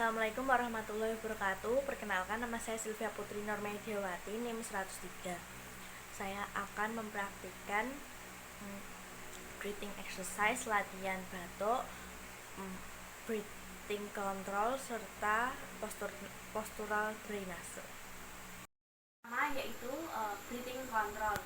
Assalamualaikum warahmatullahi wabarakatuh. Perkenalkan, nama saya Sylvia Putri Normediawati, NIM 103. Saya akan mempraktikkan breathing exercise, latihan batuk, breathing control, serta postural drainase. Pertama yaitu breathing control.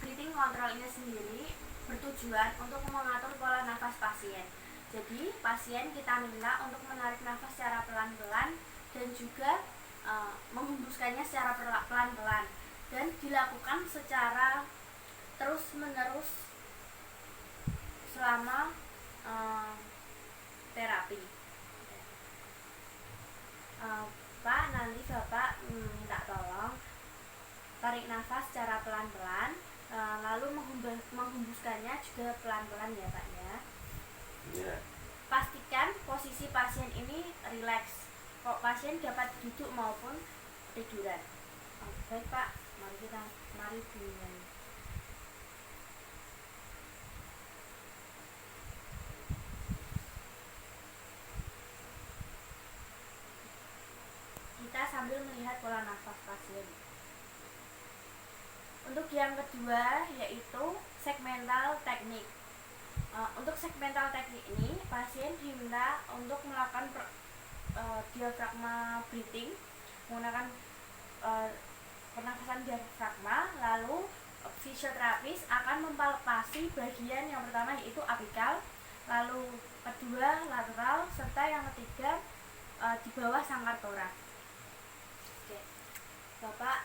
Breathing control ini sendiri bertujuan untuk mengatur pola nafas pasien. Jadi pasien kita minta untuk menarik nafas secara pelan-pelan dan juga menghembuskannya secara pelan-pelan, dan dilakukan secara terus-menerus selama terapi. Pak, nanti Bapak minta tolong tarik nafas secara pelan-pelan, lalu menghembuskannya juga pelan-pelan ya Pak ya. Pastikan posisi pasien ini rileks. Pasien dapat duduk maupun tiduran. Baik Pak, mari dimulai. Kita sambil melihat pola nafas pasien. Untuk yang kedua yaitu segmental teknik. Untuk segmental teknik ini pasien diminta untuk melakukan diafragma breathing menggunakan pernafasan diafragma. Lalu fisioterapis akan mempalpasi bagian yang pertama yaitu apikal, lalu kedua lateral, serta yang ketiga di bawah sangkar toraks. Oke, Bapak,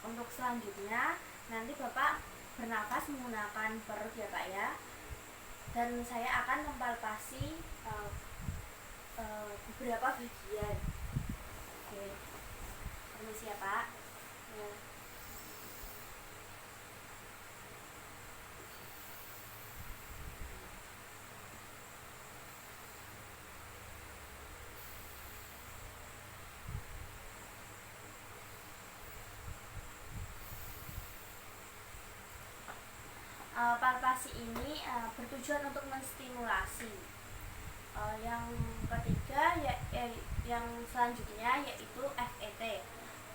untuk selanjutnya nanti Bapak bernafas menggunakan perut ya Pak ya, dan saya akan mempalpasi beberapa bagian. Oke, permisi ya Pak ya. Palpasi ini bertujuan untuk menstimulasi. Yang ketiga yang selanjutnya yaitu FET,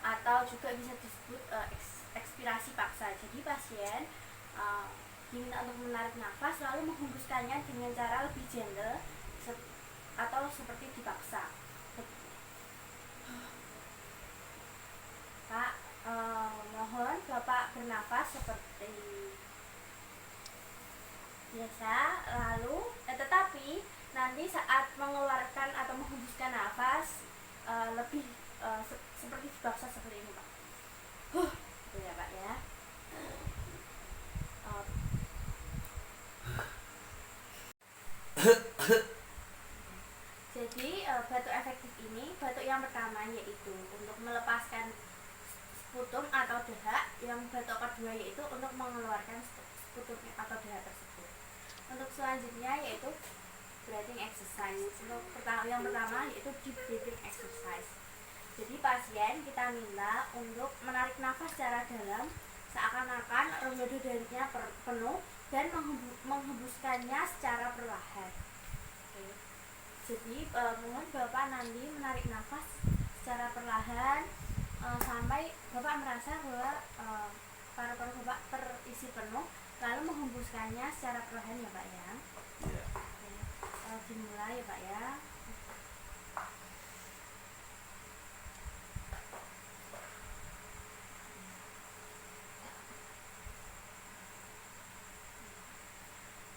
atau juga bisa disebut ekspirasi paksa. Jadi pasien diminta untuk menarik nafas lalu menghembuskannya dengan cara lebih gentle atau seperti dipaksa. Pak, mohon Bapak bernafas seperti biasa, lalu tetapi nanti saat mengeluarkan atau menghembuskan nafas lebih seperti dipaksa seperti ini Pak. Gitu ya Pak ya. Jadi batuk efektif ini, batuk yang pertama yaitu untuk melepaskan sputum atau dahak, yang batuk kedua yaitu untuk mengeluarkan sputum atau dahak tersebut. Untuk selanjutnya yaitu breathing exercise. Untuk yang pertama yaitu deep breathing exercise. Jadi pasien kita minta untuk menarik nafas secara dalam seakan-akan rongga dadanya penuh dan menghembuskannya secara perlahan. Oke. Jadi mohon Bapak nanti menarik nafas secara perlahan sampai Bapak merasa bahwa paru-paru Bapak terisi penuh, lalu menghembuskannya secara perlahan ya Pak ya. Dimulai ya Pak ya.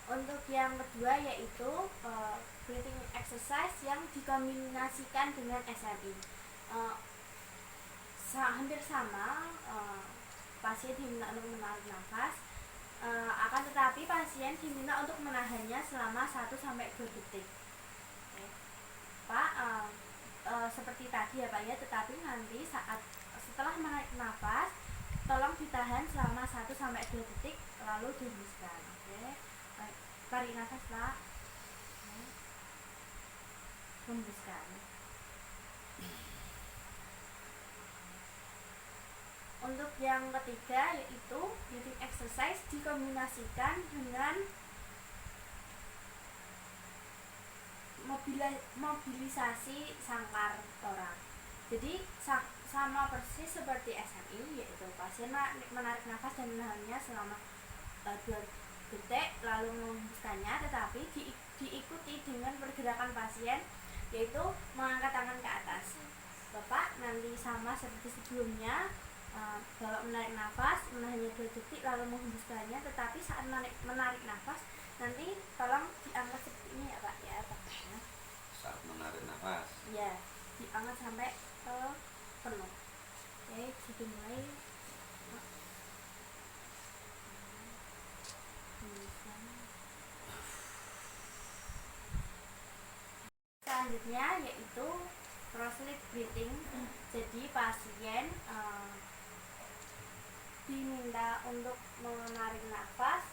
Untuk yang kedua yaitu breathing exercise yang dikombinasikan dengan SMI. Hampir sama, pasien diminta untuk menarik nafas, akan tetapi pasien diminta untuk menahannya selama 1-2 detik. Oke. Pak, seperti tadi ya Pak ya, tetapi nanti setelah menarik nafas tolong ditahan selama 1-2 detik lalu dihembuskan. Oke. Tarik nafas Pak. Hembuskan. Untuk yang ketiga yaitu breathing exercise dikombinasikan dengan mobilisasi sangkar torak. Jadi sama persis seperti SMI, yaitu pasien menarik nafas dan menahannya selama 2 detik lalu menghembuskannya, tetapi diikuti dengan pergerakan pasien, yaitu mengangkat tangan ke atas. Bapak nanti sama seperti sebelumnya, Bapak menarik nafas, menahannya 2 detik lalu menghembuskannya, tetapi saat menarik nafas nanti tolong diangkat seperti ini ya Pak ya, Pak. Saat menarik nafas Ya, diangkat sampai penuh. Oke, jadi mulai. Selanjutnya yaitu cross-lid breathing. Jadi pasien diminta untuk menarik nafas,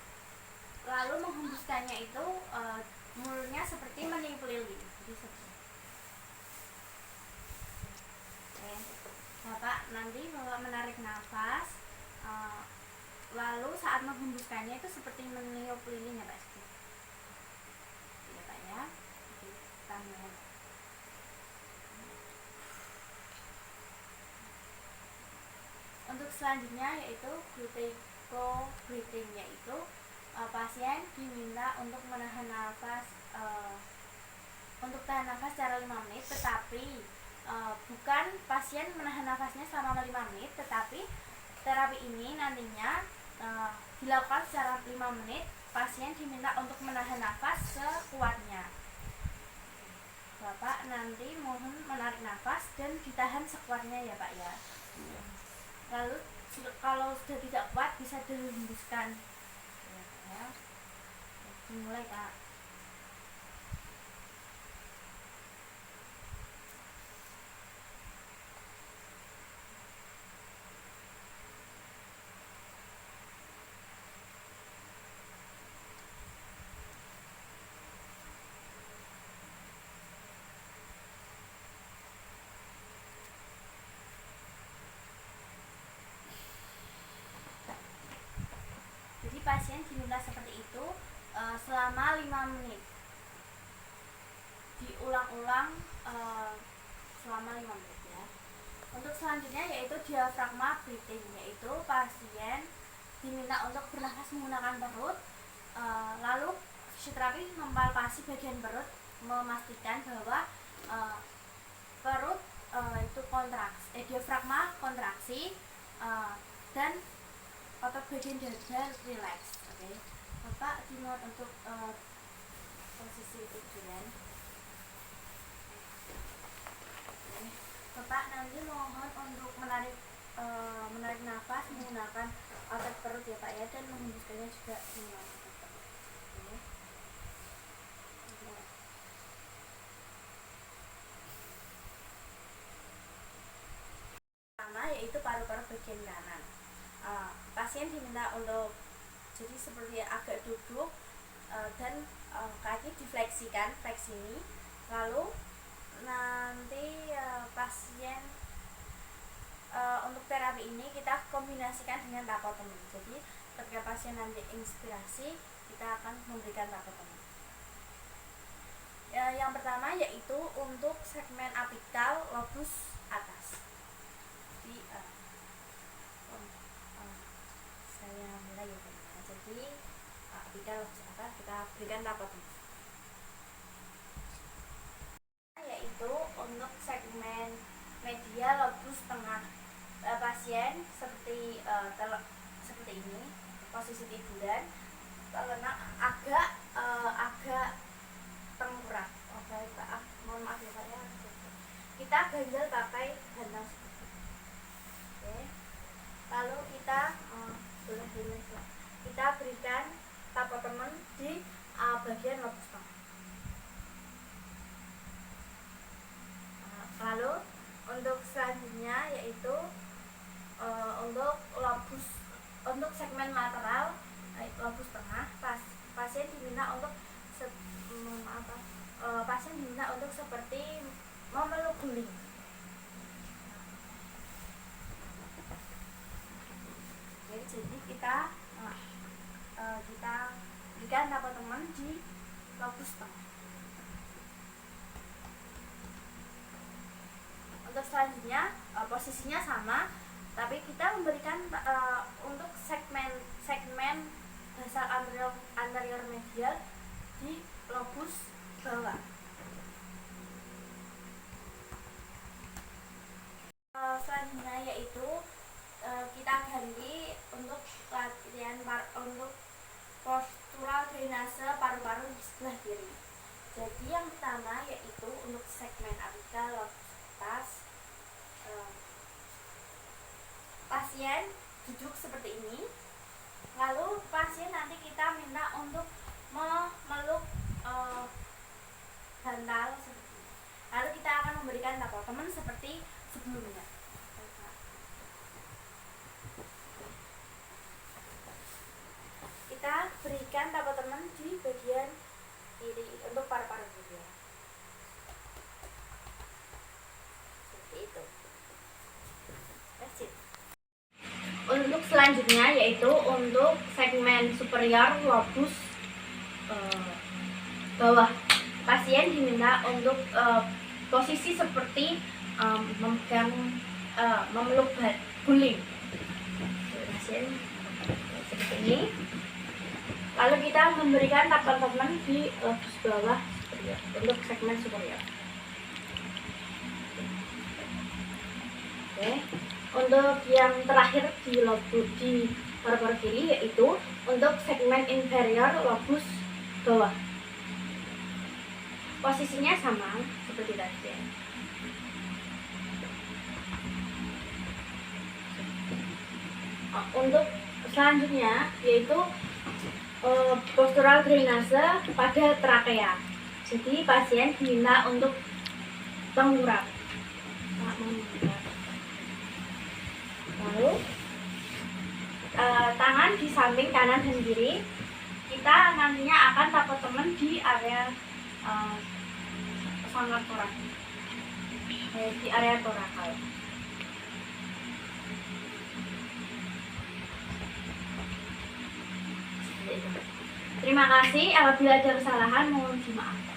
lalu menghembuskannya itu mulutnya seperti meniup lilin. Jadi seperti. Oke, Bapak nanti Bapak menarik nafas, lalu saat menghembuskannya itu seperti meniup lilin ya Pak. Ya Pak ya. Kita mulai. Untuk selanjutnya yaitu glutego breathing, yaitu pasien diminta untuk menahan nafas, untuk tahan nafas secara 5 menit, tetapi bukan pasien menahan nafasnya selama 5 menit, tetapi terapi ini nantinya dilakukan secara 5 menit. Pasien diminta untuk menahan nafas sekuatnya. Bapak nanti mohon menarik nafas dan ditahan sekuatnya ya Pak ya. Lalu kalau sudah tidak kuat bisa dihembuskan. Ya. Dimulai Kak. Pasien diminta seperti itu selama 5 menit, diulang-ulang selama 5 menit ya. Untuk selanjutnya yaitu diafragma breathing, yaitu pasien diminta untuk bernafas menggunakan perut, lalu fisioterapi mempalpasi bagian perut, memastikan bahwa perut itu kontraksi, diafragma kontraksi, dan otot bagian dada relax. Oke, Bapak dimohon untuk posisi tujuan. Bapak nanti mohon untuk menarik nafas menggunakan otot perut ya Pak ya, dan menghembuskannya juga menggunakan otot perut. Pertama yaitu paru-paru bagian kanan. Pasien diminta untuk jadi seperti agak duduk, dan kaki difleksikan, fleksi ini. Lalu nanti pasien untuk terapi ini kita kombinasikan dengan tapotomi. Jadi ketika pasien nanti inspirasi, kita akan memberikan tapotomi. Yang pertama yaitu untuk segmen apikal lobus atas. Saya mulai ya Pak. Jadi apikal lobus atas kita berikan tapotomi. Yaitu untuk segmen media lobus tengah, pasien seperti seperti ini, posisi tiduran, karena agak tengkurap. Oke Pak, mohon maaf ya Pak ya. Kita ganjal pakai bantal seperti ini. Oke. Lalu kita kita berikan tapotemen di bagian lobus tengah. Lalu untuk selanjutnya yaitu untuk segmen lateral lobus tengah, pasien diminta untuk seperti memeluk guling. Oke, jadi kita berikan tapotemen di lobus tengah. selanjutnya posisinya sama, tapi kita memberikan untuk segmen basal anterior medial di lobus bawah. Selanjutnya yaitu kita ganti untuk latihan untuk postural drainase paru-paru di sebelah kiri. Jadi yang pertama yaitu untuk segmen apikal lobus atas, pasien duduk seperti ini. Lalu pasien nanti kita minta untuk memeluk bantal seperti ini. Lalu kita akan memberikan tapal teman seperti sebelumnya. Kita berikan tapal teman di bagian kiri untuk paru-paru kiri. Seperti itu. Untuk selanjutnya yaitu untuk segmen superior lobus bawah. Pasien diminta untuk posisi seperti memeluk guling. Pasien seperti ini. Lalu kita memberikan tapal teman di lobus bawah superior untuk segmen superior. Oke. Untuk yang terakhir di paru-paru kiri yaitu untuk segmen inferior lobus bawah. Posisinya sama seperti tadi. Untuk selanjutnya yaitu postural drainase pada trakea. Jadi pasien diminta untuk mengurap. Lalu tangan di samping kanan dan kiri. Kita nantinya akan tapal teman di area sangat torakal. Di area torakal. Terima kasih. Apabila ada kesalahan mohon dimaafkan.